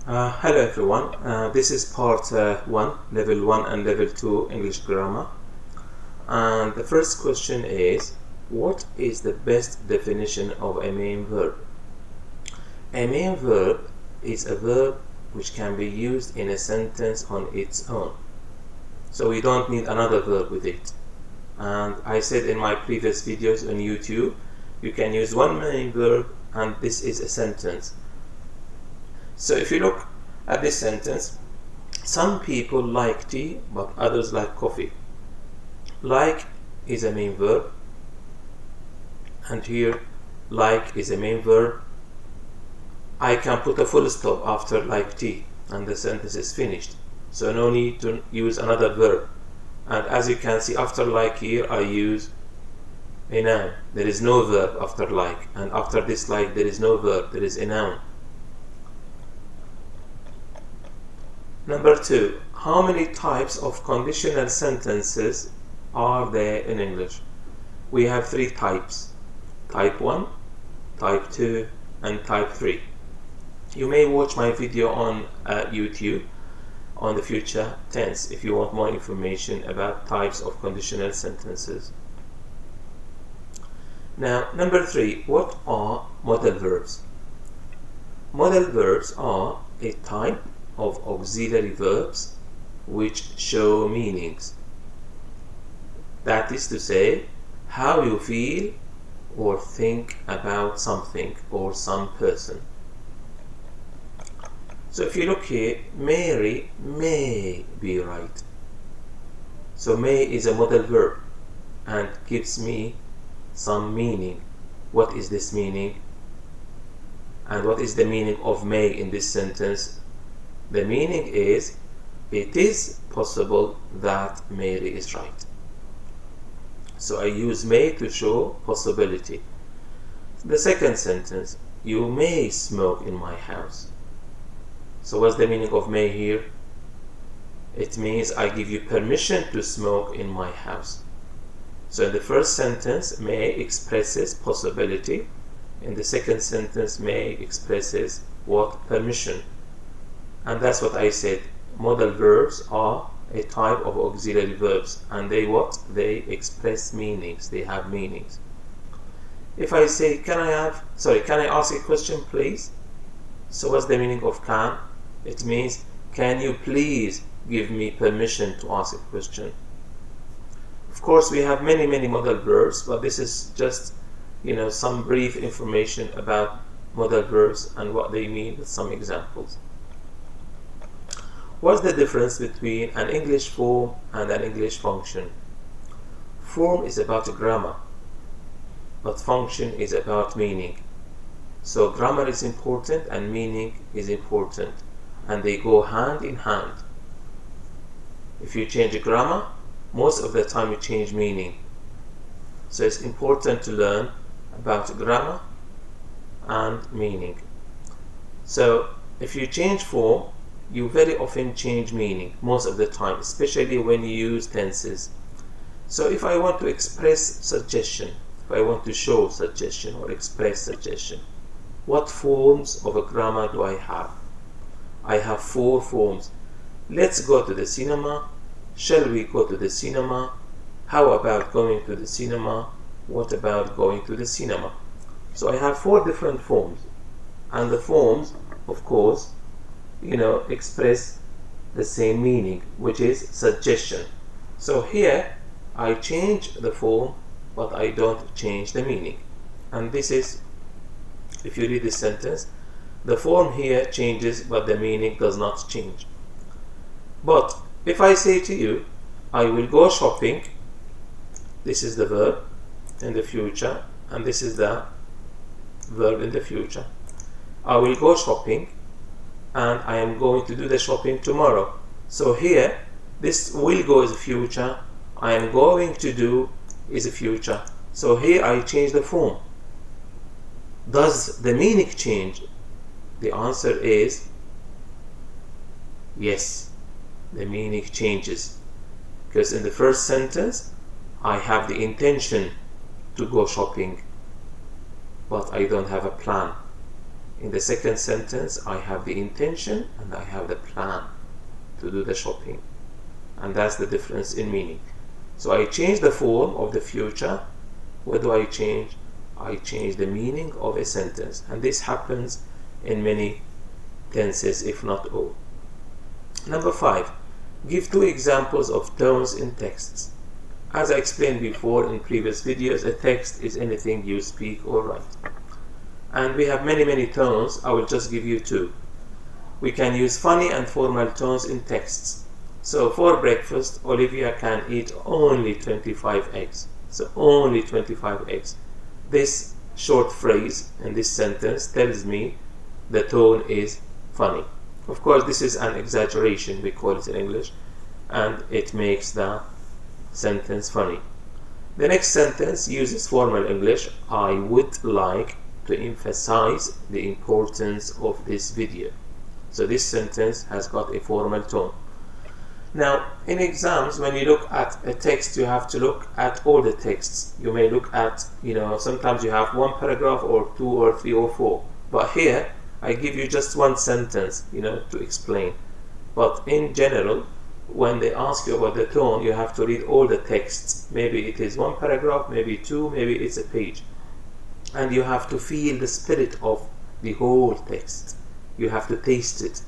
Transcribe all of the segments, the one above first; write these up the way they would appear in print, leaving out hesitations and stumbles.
Hello everyone, this is part 1, level 1 and level 2 English grammar, and the first question is, what is the best definition of a main verb? A main verb is a verb which can be used in a sentence on its own, so we don't need another verb with it. And I said in my previous videos on YouTube, you can use one main verb and this is a sentence. So if you look at this sentence, some people like tea but others like coffee. Like is a main verb, and here like is a main verb. I can put a full stop after like tea and the sentence is finished, so no need to use another verb. And as you can see, after like here I use a noun. There is no verb after like, and after this like there is no verb, there is a noun. Number 2, how many types of conditional sentences are there in English? We have 3 types: type 1, type 2, and type 3. You may watch my video on YouTube on the future tense if you want more information about types of conditional sentences. Now, number 3, what are modal verbs? Modal verbs are a type of auxiliary verbs which show meanings. That is to say, how you feel or think about something or some person. So if you look here, Mary may be right. So may is a modal verb and gives me some meaning. What is this meaning? And what is the meaning of may in this sentence? The meaning is, it is possible that Mary is right. So I use may to show possibility. The second sentence, you may smoke in my house. So what's the meaning of may here? It means I give you permission to smoke in my house. So in the first sentence, may expresses possibility. In the second sentence, may expresses what? Permission. And that's what I said. Modal verbs are a type of auxiliary verbs, and they what? They express meanings. They have meanings. If I say, can I ask a question, please? So what's the meaning of can? It means, can you please give me permission to ask a question? Of course, we have many modal verbs, but this is just, some brief information about modal verbs and what they mean with some examples. What's the difference between an English form and an English function? Form is about grammar, but function is about meaning. So grammar is important and meaning is important, and they go hand in hand. If you change grammar, most of the time you change meaning. So it's important to learn about grammar and meaning. So if you change form, you very often change meaning most of the time, especially when you use tenses. So if I want to express suggestion, if I want to show suggestion or express suggestion, what forms of a grammar do I have? I have 4 forms. Let's go to the cinema. Shall we go to the cinema? How about going to the cinema? What about going to the cinema? So I have 4 different forms, and the forms, of course, express the same meaning, which is suggestion. So here I change the form, but I don't change the meaning. And this is, if you read this sentence, the form here changes, but the meaning does not change. But if I say to you, I will go shopping, this is the verb in the future, and this is the verb in the future. I will go shopping, and I am going to do the shopping tomorrow. So here, this will go is future, I am going to do is future. So here I change the form. Does the meaning change? The answer is yes, the meaning changes. Because in the first sentence, I have the intention to go shopping, but I don't have a plan. In the second sentence, I have the intention and I have the plan to do the shopping. And that's the difference in meaning. So I change the form of the future. What do I change? I change the meaning of a sentence. And this happens in many tenses, if not all. Number 5. Give 2 examples of tones in texts. As I explained before in previous videos, a text is anything you speak or write. And we have many tones. I will just give you 2. We can use funny and formal tones in texts. So for breakfast, Olivia can eat only 25 eggs. So only 25 eggs. This short phrase in this sentence tells me the tone is funny. Of course, this is an exaggeration, we call it in English, and it makes the sentence funny. The next sentence uses formal English. I would like to emphasize the importance of this video. So this sentence has got a formal tone. Now, in exams, when you look at a text, you have to look at all the texts. You may look at, sometimes you have 1 paragraph or 2 or 3 or 4. But here, I give you just 1 sentence, to explain. But in general, when they ask you about the tone, you have to read all the texts. Maybe it is 1 paragraph, maybe 2, maybe it's a page. And you have to feel the spirit of the whole text. You have to taste it.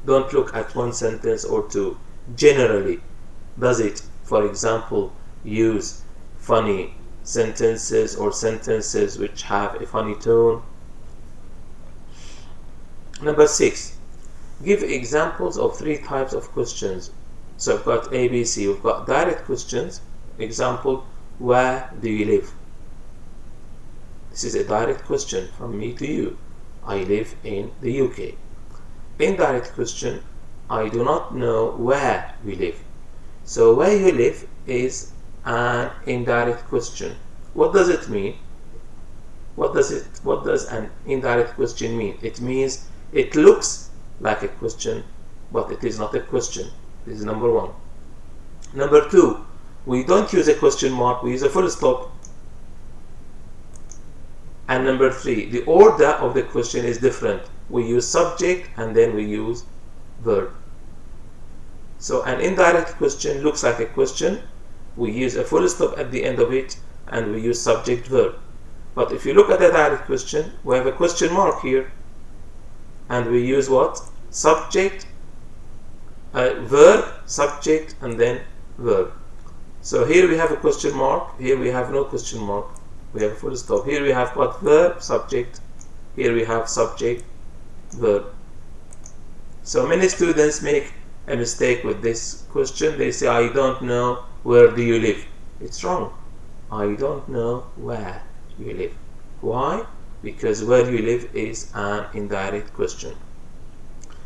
Don't look at 1 sentence or 2. Generally, does it, for example, use funny sentences or sentences which have a funny tone? Number 6. Give examples of 3 types of questions. So I've got A, B, C. We've got direct questions. Example, where do you live? This is a direct question from me to you. I live in the UK. Indirect question, I do not know where we live. So where you live is an indirect question. What does it mean? What does an indirect question mean? It means it looks like a question, but it is not a question. This is number 1. Number 2, we don't use a question mark, we use a full stop. And number 3, the order of the question is different. We use subject and then we use verb. So an indirect question looks like a question. We use a full stop at the end of it and we use subject verb. But if you look at a direct question, we have a question mark here and we use what? Subject, verb, subject, and then verb. So here we have a question mark, here we have no question mark, we have a full stop. Here we have what? Verb, subject, here we have subject, verb. So many students make a mistake with this question. They say, I don't know where do you live. It's wrong. I don't know where you live. Why? Because where you live is an indirect question.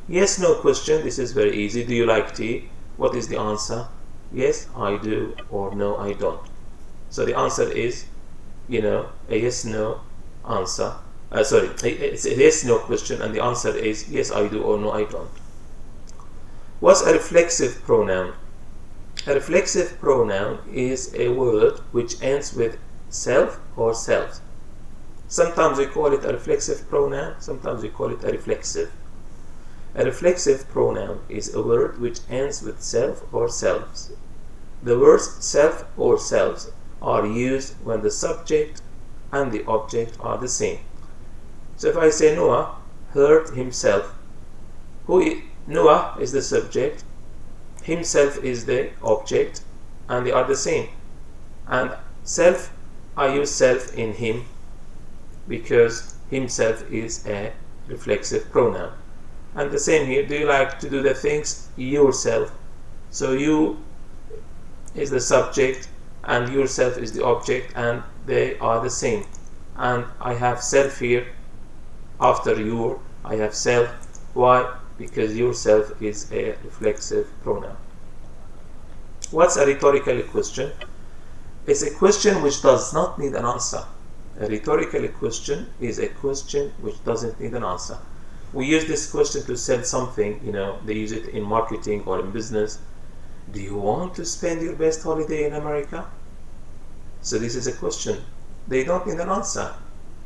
Yes, no question. This is very easy. Do you like tea? What is the answer? Yes, I do, or no, I don't. So the answer is, a yes, no answer. It's a yes, no question, and the answer is yes, I do, or no, I don't. What's a reflexive pronoun? A reflexive pronoun is a word which ends with self or selves. Sometimes we call it a reflexive pronoun, sometimes we call it a reflexive. A reflexive pronoun is a word which ends with self or selves. The words self or selves are used when the subject and the object are the same. So if I say Noah hurt himself, Noah is the subject, himself is the object, and they are the same. And self, I use self in him because himself is a reflexive pronoun. And the same here, do you like to do the things yourself? So you is the subject and yourself is the object, and they are the same. And I have self here after your, I have self. Why? Because yourself is a reflexive pronoun. What's a rhetorical question? It's a question which does not need an answer. A rhetorical question is a question which doesn't need an answer. We use this question to sell something, they use it in marketing or in business. Do you want to spend your best holiday in America? So this is a question. They don't need an answer.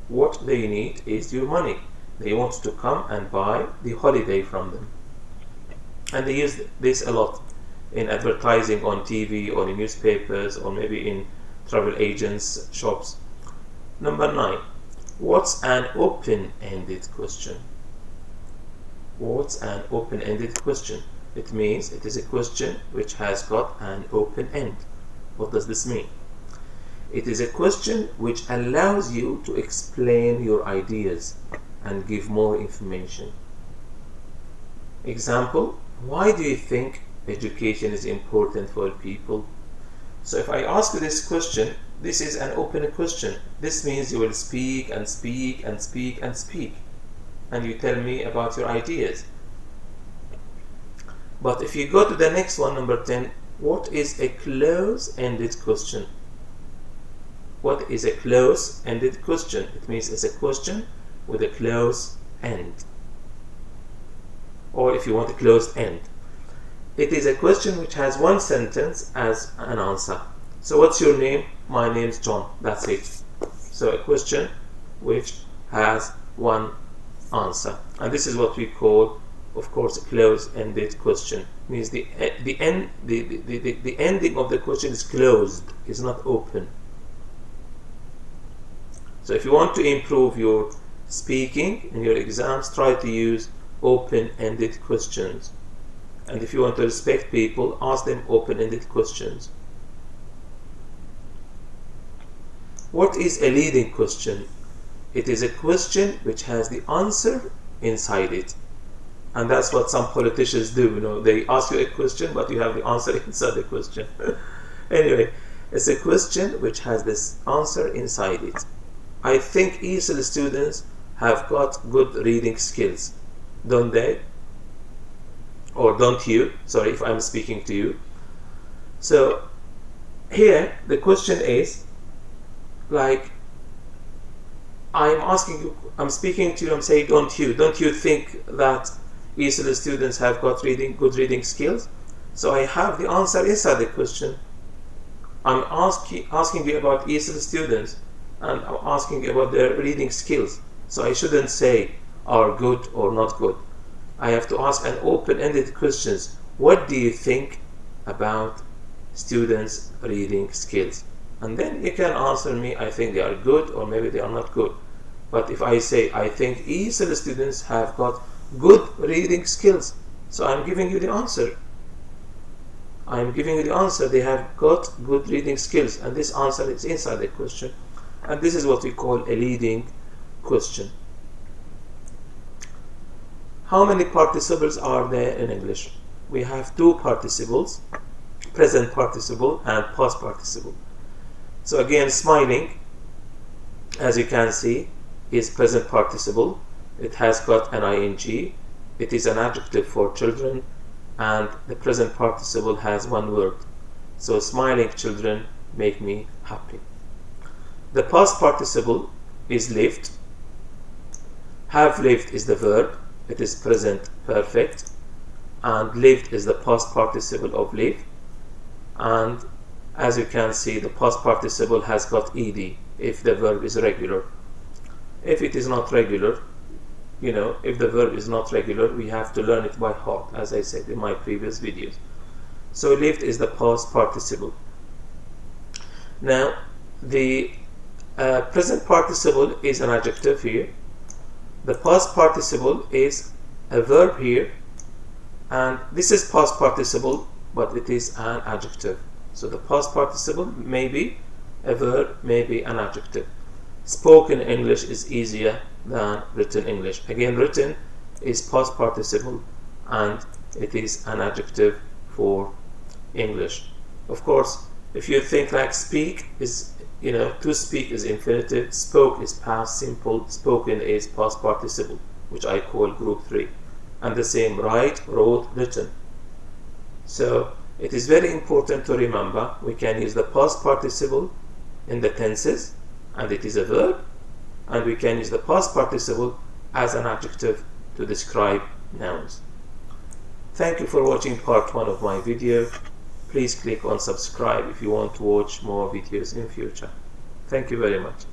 What they need is your money. They wanted to come and buy the holiday from them. And they use this a lot in advertising on TV or in newspapers or maybe in travel agents' shops. Number 9. What's an open-ended question? What's an open-ended question? It means it is a question which has got an open end. What does this mean? It is a question which allows you to explain your ideas and give more information. Example, why do you think education is important for people? So if I ask you this question, this is an open question. This means you will speak and speak and speak and speak, and you tell me about your ideas. But if you go to the next one, number 10, what is a close-ended question? What is a close-ended question? It means it's a question with a close end. Or if you want a closed end. It is a question which has one sentence as an answer. So what's your name? My name is John. That's it. So a question which has one answer. And this is what we call, of course, a close-ended question. It means the ending of the question is closed, it's not open. So if you want to improve your speaking in your exams, try to use open-ended questions. And if you want to respect people, ask them open-ended questions. What is a leading question? It is a question which has the answer inside it. And that's what some politicians do. You know, they ask you a question, but you have the answer inside the question. Anyway, it's a question which has this answer inside it. I think ESL students have got good reading skills, don't they? Or don't you? Sorry if I'm speaking to you. So here the question is like, I'm speaking to you, I'm saying don't you think that ESL students have got good reading skills? So I have the answer inside the question. I'm asking you about ESL students, and I'm asking about their reading skills. So I shouldn't say are good or not good. I have to ask an open-ended questions. What do you think about students' reading skills? And then you can answer me, I think they are good, or maybe they are not good. But if I say, I think ESL students have got good reading skills, so I'm giving you the answer. I'm giving you the answer. They have got good reading skills, and this answer is inside the question. And this is what we call a leading question. How many participles are there in English? We have two participles, present participle and past participle. So again, smiling, as you can see, is present participle. It has got an ing. It is an adjective for children, and the present participle has one word. So smiling children make me happy. The past participle is lived. Have lived is the verb. It is present perfect. And lived is the past participle of live. And as you can see, the past participle has got ed if the verb is regular. If it is not regular, if the verb is not regular, we have to learn it by heart, as I said in my previous videos. So lived is the past participle. Now, the present participle is an adjective here. The past participle is a verb here, and this is past participle, but it is an adjective. So the past participle may be a verb, may be an adjective. Spoken English is easier than written English. Again, written is past participle, and it is an adjective for English. Of course, if you think like speak is, to speak is infinitive, spoke is past simple, spoken is past participle, which I call group 3. And the same, write, wrote, written. So it is very important to remember we can use the past participle in the tenses, and it is a verb, and we can use the past participle as an adjective to describe nouns. Thank you for watching part 1 of my video. Please click on subscribe if you want to watch more videos in future. Thank you very much.